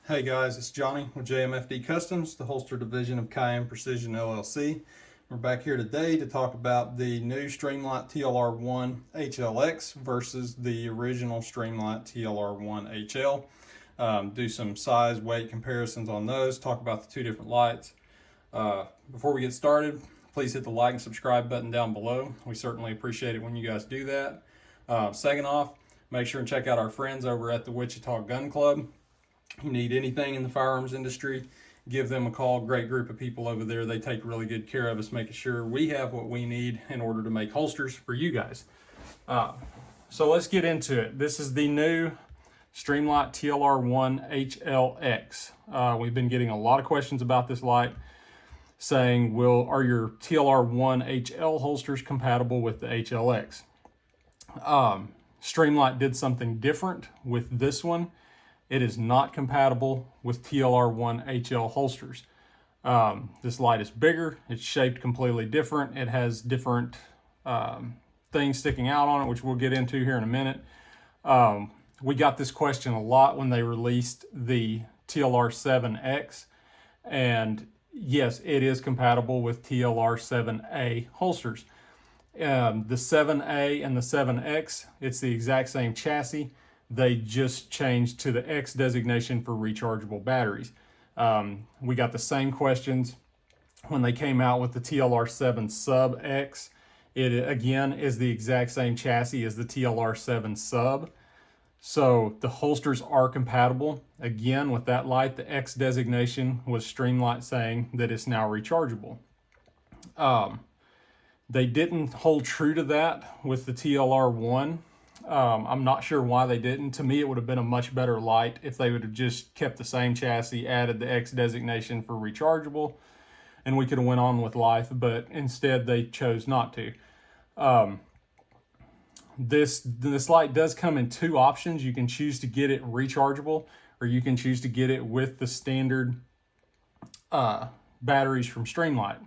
Hey guys, it's Johnny with JMFD Customs, the holster division of Cayenne Precision LLC. We're back here today to talk about the new Streamlight TLR1 HLX versus the original Streamlight TLR1 HL. Do some size, weight comparisons on those, talk about the two different lights. Before we get started, please hit the like and subscribe button down below. We certainly appreciate it when you guys do that. Second off, make sure and check out our friends over at the Wichita Gun Club. You need anything in the firearms industry, give them a call. Great group of people over there. They take really good care of us, making sure we have what we need in order to make holsters for you guys. So let's get into it. This is the new Streamlight TLR1 HLX. We've been getting a lot of questions about this light, saying, are your TLR1 HL holsters compatible with the HLX? Streamlight did something different with this one. It is not compatible with TLR1 HL holsters. This light is bigger. It's shaped completely different. It has different things sticking out on it, which we'll get into here in a minute. We got this question a lot when they released the TLR7X. And yes, it is compatible with TLR7A holsters. The 7A and the 7X, it's the exact same chassis. They just changed to the X designation for rechargeable batteries. We got the same questions when they came out with the TLR7 Sub X. It again is the exact same chassis as the TLR7 Sub. So the holsters are compatible. Again, with that light, the X designation was Streamlight saying that it's now rechargeable. They didn't hold true to that with the TLR1. I'm not sure why they didn't. To me, it would have been a much better light if they would have just kept the same chassis, added the X designation for rechargeable, and we could have went on with life, but instead they chose not to. This light does come in two options. You can choose to get it rechargeable, or you can choose to get it with the standard batteries from Streamlight,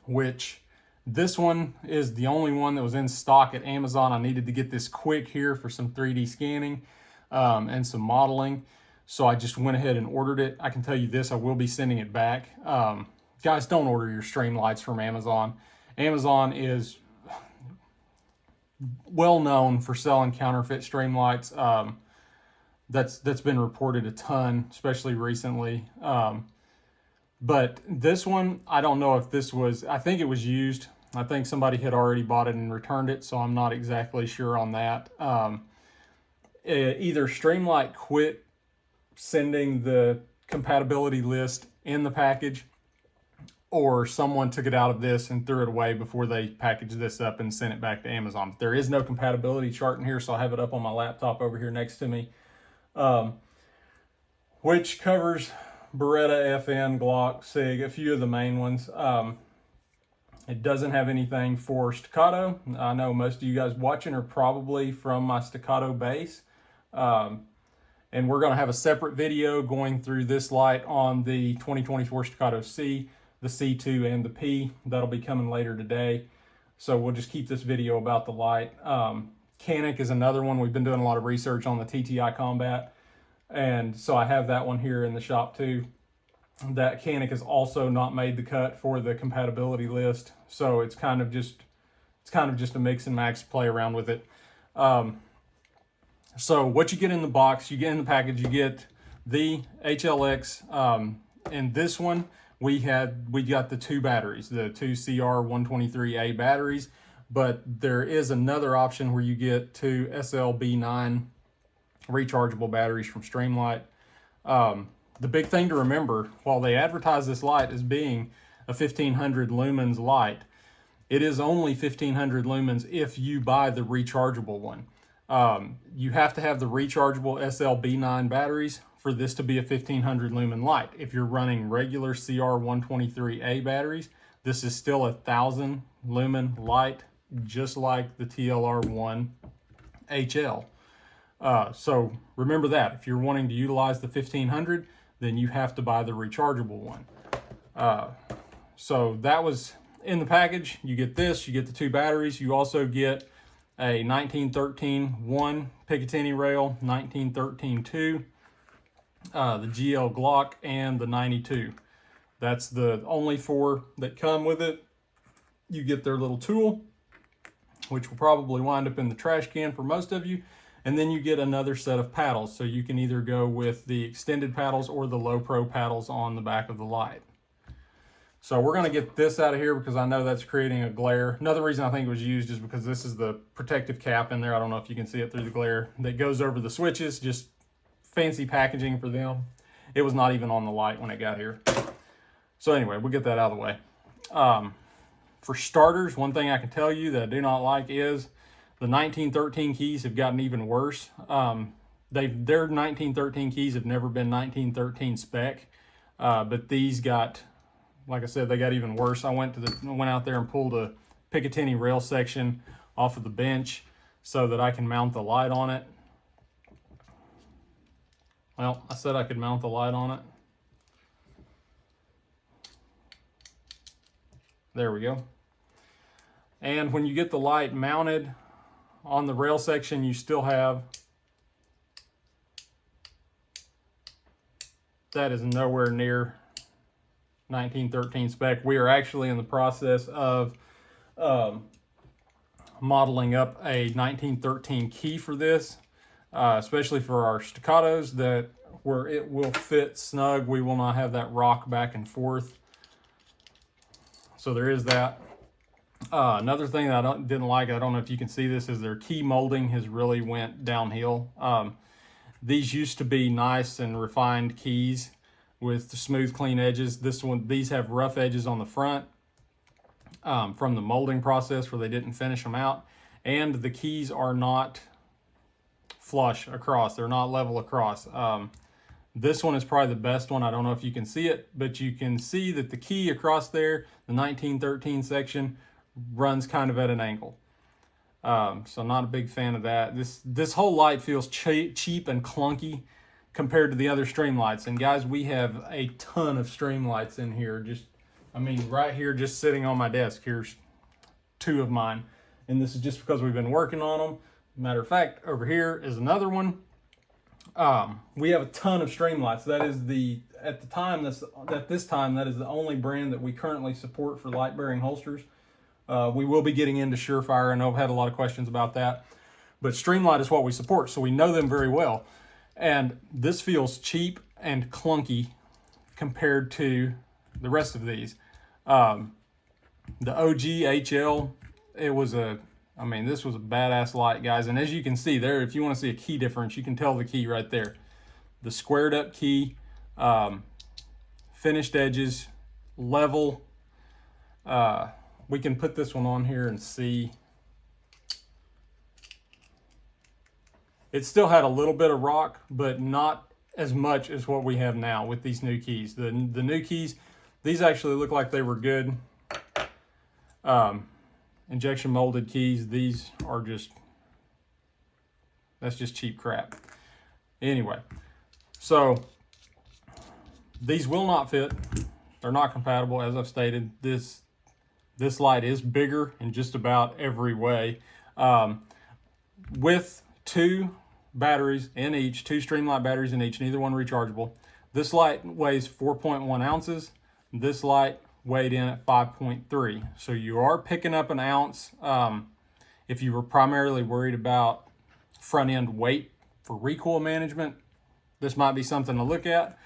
which this one is the only one that was in stock at Amazon. I needed to get this quick here for some 3D scanning and some modeling. So I just went ahead and ordered it. I can tell you this, I will be sending it back. Guys, don't order your Streamlights from Amazon. Amazon is well known for selling counterfeit Streamlights. That's been reported a ton, especially recently. But this one, I don't know if this was, I think it was used. I think somebody had already bought it and returned it, so I'm not exactly sure on that. Either Streamlight quit sending the compatibility list in the package, or someone took it out of this and threw it away before they packaged this up and sent it back to Amazon. There is no compatibility chart in here, so I have it up on my laptop over here next to me, which covers Beretta, FN, Glock, SIG, a few of the main ones. It doesn't have anything for staccato. I know most of you guys watching are probably from my staccato base. And we're going to have a separate video going through this light on the 2024 Staccato C, the C2, and the P. That'll be coming later today. So we'll just keep this video about the light. Canic is another one. We've been doing a lot of research on the TTI Combat. And so I have that one here in the shop too. That Canic has also not made the cut for the compatibility list. So it's kind of just a mix and match, play around with it. So what you get in the box, you get in the package, you get the HLX. In this one, we got the two batteries, the two CR123A batteries, but there is another option where you get two SLB9 rechargeable batteries from Streamlight. The big thing to remember, while they advertise this light as being a 1500 lumens light, it is only 1500 lumens if you buy the rechargeable one. You have to have the rechargeable SLB9 batteries for this to be a 1500 lumen light. If you're running regular CR123A batteries, this is still 1000 lumen light, just like the TLR1 HL. So remember that. If you're wanting to utilize the 1500, then you have to buy the rechargeable one. So that was in the package. You get this, you get the two batteries. You also get a 1913-1 Picatinny rail, 1913-2, the GL Glock, and the 92. That's the only 4 that come with it. You get their little tool, which will probably wind up in the trash can for most of you. And then you get another set of paddles. So you can either go with the extended paddles or the low pro paddles on the back of the light. So we're gonna get this out of here because I know that's creating a glare. Another reason I think it was used is because this is the protective cap in there. I don't know if you can see it through the glare that goes over the switches, just fancy packaging for them. It was not even on the light when it got here. So anyway, we'll get that out of the way. For starters, one thing I can tell you that I do not like is the 1913 keys have gotten even worse. Their 1913 keys have never been 1913 spec, but these got, like I said, they got even worse. I went out there and pulled a Picatinny rail section off of the bench so that I can mount the light on it. Well, I said I could mount the light on it. There we go. And when you get the light mounted on the rail section, you still have, that is nowhere near 1913 spec. We are actually in the process of modeling up a 1913 key for this, especially for our staccatos, that where it will fit snug. We will not have that rock back and forth. So there is that. Another thing that I didn't like, I don't know if you can see this, is their key molding has really went downhill. These used to be nice and refined keys with the smooth, clean edges. These have rough edges on the front from the molding process where they didn't finish them out. And the keys are not flush across. They're not level across. This one is probably the best one. I don't know if you can see it, but you can see that the key across there, the 1913 section, runs kind of at an angle. So not a big fan of that. This whole light feels cheap and clunky compared to the other Streamlights. And guys, we have a ton of Streamlights in here. Right here, just sitting on my desk. Here's 2 of mine. And this is just because we've been working on them. Matter of fact, over here is another one. We have a ton of Streamlights. That is at this time, that is the only brand that we currently support for light bearing holsters. We will be getting into Surefire. I know I've had a lot of questions about that, but Streamlight is what we support, so we know them very well. And this feels cheap and clunky compared to the rest of these. The OG HL, this was a badass light, guys. And as you can see there, if you want to see a key difference, you can tell the key right there. The squared up key, finished edges, level. We can put this one on here and see. It still had a little bit of rock, but not as much as what we have now with these new keys. The new keys, these actually look like they were good. Injection molded keys, these are that's just cheap crap. Anyway, so these will not fit. They're not compatible, as I've stated. This light is bigger in just about every way. With 2 batteries in each, 2 Streamlight batteries in each, neither one rechargeable. This light weighs 4.1 ounces. This light weighed in at 5.3. So you are picking up an ounce. If you were primarily worried about front end weight for recoil management, this might be something to look at.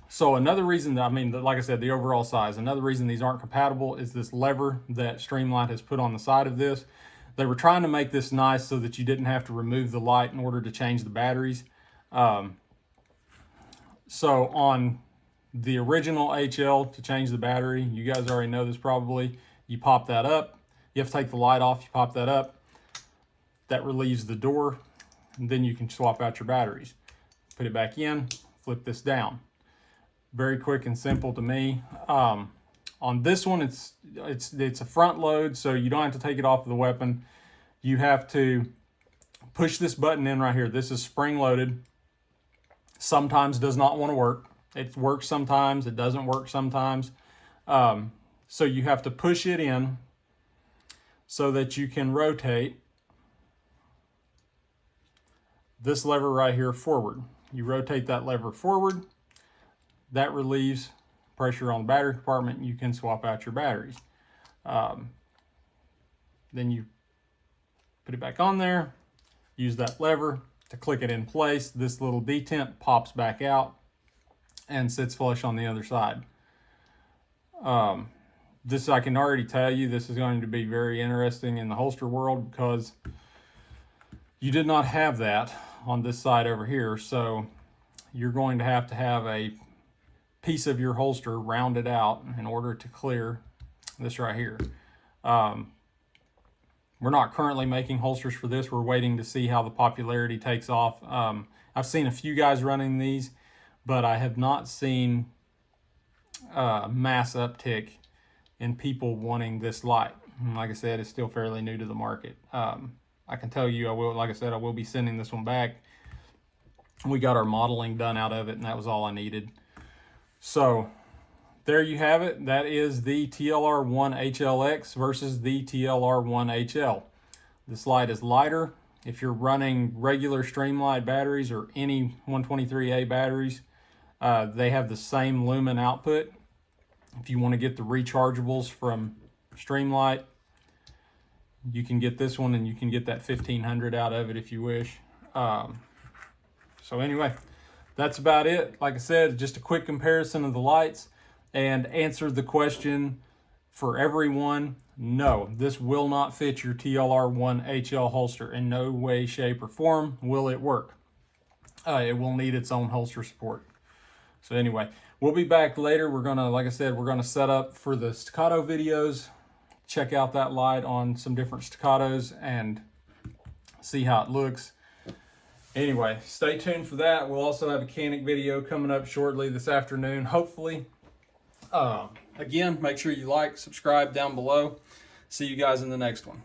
So another reason like I said, the overall size, another reason these aren't compatible is this lever that Streamlight has put on the side of this. They were trying to make this nice so that you didn't have to remove the light in order to change the batteries. So on the original HL, to change the battery, you guys already know this probably, you pop that up. You have to take the light off, you pop that up. That relieves the door, and then you can swap out your batteries. Put it back in, flip this down. Very quick and simple to me. On this one, it's a front load, so you don't have to take it off of the weapon. You have to push this button in right here. This is spring loaded. Sometimes does not want to work. It works sometimes, it doesn't work sometimes. So you have to push it in so that you can rotate this lever right here forward. You rotate that lever forward. That relieves pressure on the battery compartment. You can swap out your batteries. Then you put it back on there, use that lever to click it in place. This little detent pops back out and sits flush on the other side. This, I can already tell you, this is going to be very interesting in the holster world because you did not have that on this side over here. So you're going to have a piece of your holster rounded out in order to clear this right here. We're not currently making holsters for this. We're waiting to see how the popularity takes off. I've seen a few guys running these, but I have not seen mass uptick in people wanting this light. Like I said, it's still fairly new to the market. I can tell you, like I said, I will be sending this one back. We got our modeling done out of it, and that was all I needed. So there you have it. That is the TLR1 HLX versus the TLR1 HL. This light is lighter. If you're running regular Streamlight batteries or any 123A batteries, they have the same lumen output. If you want to get the rechargeables from Streamlight, you can get this one, and you can get that 1500 out of it if you wish. So anyway, that's about it. Like I said, just a quick comparison of the lights, and answered the question for everyone. No, this will not fit your TLR1 HL holster. In no way, shape, or form will it work. It will need its own holster support. So anyway, we'll be back later. We're gonna, like I said, we're gonna set up for the staccato videos, check out that light on some different staccatos and see how it looks. Anyway, stay tuned for that. We'll also have a Canic video coming up shortly this afternoon, hopefully. Again, make sure you like, subscribe down below. See you guys in the next one.